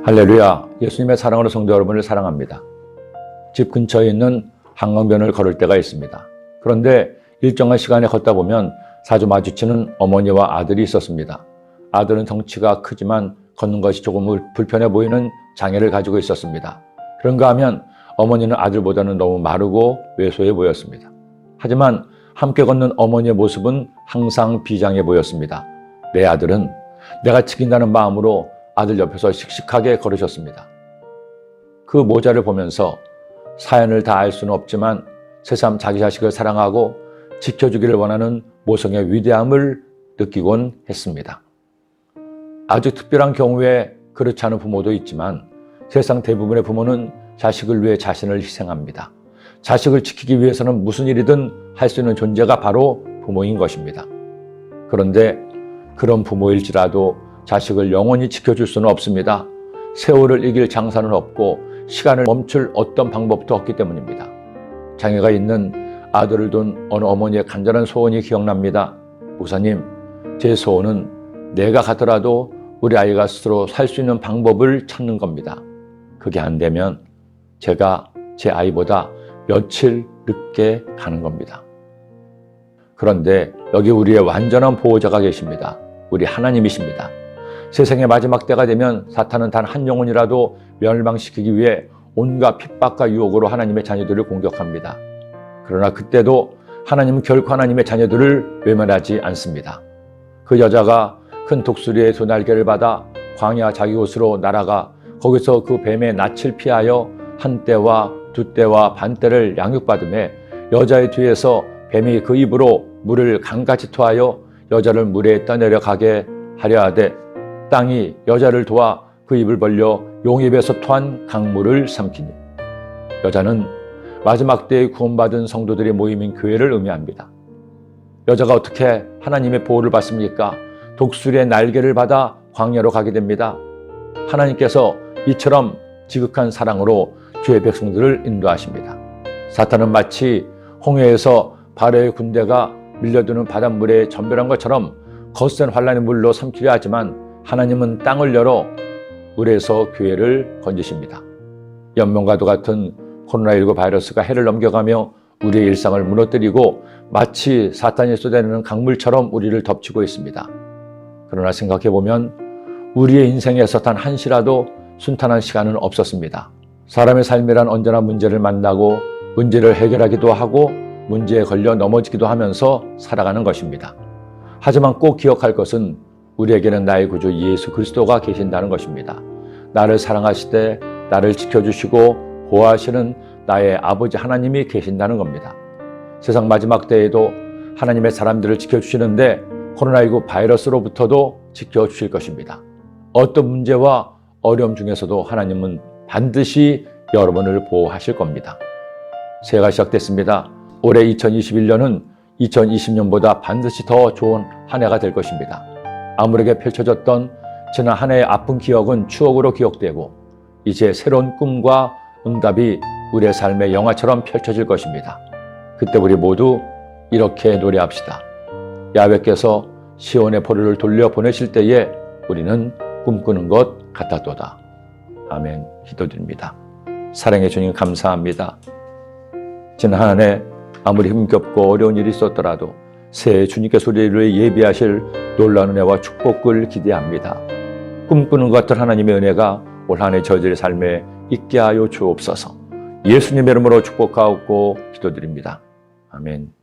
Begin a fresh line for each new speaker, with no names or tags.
할렐루야, 예수님의 사랑으로 성도 여러분을 사랑합니다. 집 근처에 있는 한강변을 걸을 때가 있습니다. 그런데 일정한 시간에 걷다 보면 자주 마주치는 어머니와 아들이 있었습니다. 아들은 덩치가 크지만 걷는 것이 조금 불편해 보이는 장애를 가지고 있었습니다. 그런가 하면 어머니는 아들보다는 너무 마르고 왜소해 보였습니다. 하지만 함께 걷는 어머니의 모습은 항상 비장해 보였습니다. 내 아들은 내가 지킨다는 마음으로 아들 옆에서 씩씩하게 걸으셨습니다. 그 모자를 보면서 사연을 다 알 수는 없지만 새삼 자기 자식을 사랑하고 지켜주기를 원하는 모성의 위대함을 느끼곤 했습니다. 아주 특별한 경우에 그렇지 않은 부모도 있지만 세상 대부분의 부모는 자식을 위해 자신을 희생합니다. 자식을 지키기 위해서는 무슨 일이든 할 수 있는 존재가 바로 부모인 것입니다. 그런데 그런 부모일지라도 자식을 영원히 지켜줄 수는 없습니다. 세월을 이길 장사는 없고 시간을 멈출 어떤 방법도 없기 때문입니다. 장애가 있는 아들을 둔 어느 어머니의 간절한 소원이 기억납니다. 목사님, 제 소원은 내가 가더라도 우리 아이가 스스로 살 수 있는 방법을 찾는 겁니다. 그게 안 되면 제가 제 아이보다 며칠 늦게 가는 겁니다. 그런데 여기 우리의 완전한 보호자가 계십니다. 우리 하나님이십니다. 세상의 마지막 때가 되면 사탄은 단 한 영혼이라도 멸망시키기 위해 온갖 핍박과 유혹으로 하나님의 자녀들을 공격합니다. 그러나 그때도 하나님은 결코 하나님의 자녀들을 외면하지 않습니다. 그 여자가 큰 독수리의 두 날개를 받아 광야 자기 곳으로 날아가 거기서 그 뱀의 낯을 피하여 한 때와 두 때와 반 때를 양육받음에 여자의 뒤에서 뱀이 그 입으로 물을 강같이 토하여 여자를 물에 떠내려 가게 하려 하되 땅이 여자를 도와 그 입을 벌려 용입에서 토한 강물을 삼키니. 여자는 마지막 때에 구원받은 성도들의 모임인 교회를 의미합니다. 여자가 어떻게 하나님의 보호를 받습니까? 독수리의 날개를 받아 광야로 가게 됩니다. 하나님께서 이처럼 지극한 사랑으로 주의 백성들을 인도하십니다. 사탄은 마치 홍해에서 바로의 군대가 밀려드는 바닷물에 전멸한 것처럼 거센 환란의 물로 삼키려 하지만 하나님은 땅을 열어 물에서 교회를 건지십니다. 연명과도 같은 코로나19 바이러스가 해를 넘겨가며 우리의 일상을 무너뜨리고 마치 사탄이 쏟아내는 강물처럼 우리를 덮치고 있습니다. 그러나 생각해보면 우리의 인생에서 단 한시라도 순탄한 시간은 없었습니다. 사람의 삶이란 언제나 문제를 만나고 문제를 해결하기도 하고 문제에 걸려 넘어지기도 하면서 살아가는 것입니다. 하지만 꼭 기억할 것은 우리에게는 나의 구주 예수 그리스도가 계신다는 것입니다. 나를 사랑하시되 나를 지켜주시고 보호하시는 나의 아버지 하나님이 계신다는 겁니다. 세상 마지막 때에도 하나님의 사람들을 지켜주시는데 코로나19 바이러스로부터도 지켜주실 것입니다. 어떤 문제와 어려움 중에서도 하나님은 반드시 여러분을 보호하실 겁니다. 새해가 시작됐습니다. 올해 2021년은 2020년보다 반드시 더 좋은 한 해가 될 것입니다. 아무에게 펼쳐졌던 지난 한 해의 아픈 기억은 추억으로 기억되고 이제 새로운 꿈과 응답이 우리의 삶의 영화처럼 펼쳐질 것입니다. 그때 우리 모두 이렇게 노래합시다. 야훼께서 시온의 포로를 돌려보내실 때에 우리는 꿈꾸는 것 같았도다. 아멘. 기도드립니다. 사랑해 주님 감사합니다. 지난 한 해 아무리 힘겹고 어려운 일이 있었더라도 새해 주님께서 우리를 예비하실 놀라운 은혜와 축복을 기대합니다. 꿈꾸는 것 같은 하나님의 은혜가 올 한 해 저희들의 삶에 있게 하여 주옵소서. 예수님의 이름으로 축복하고 기도드립니다. 아멘.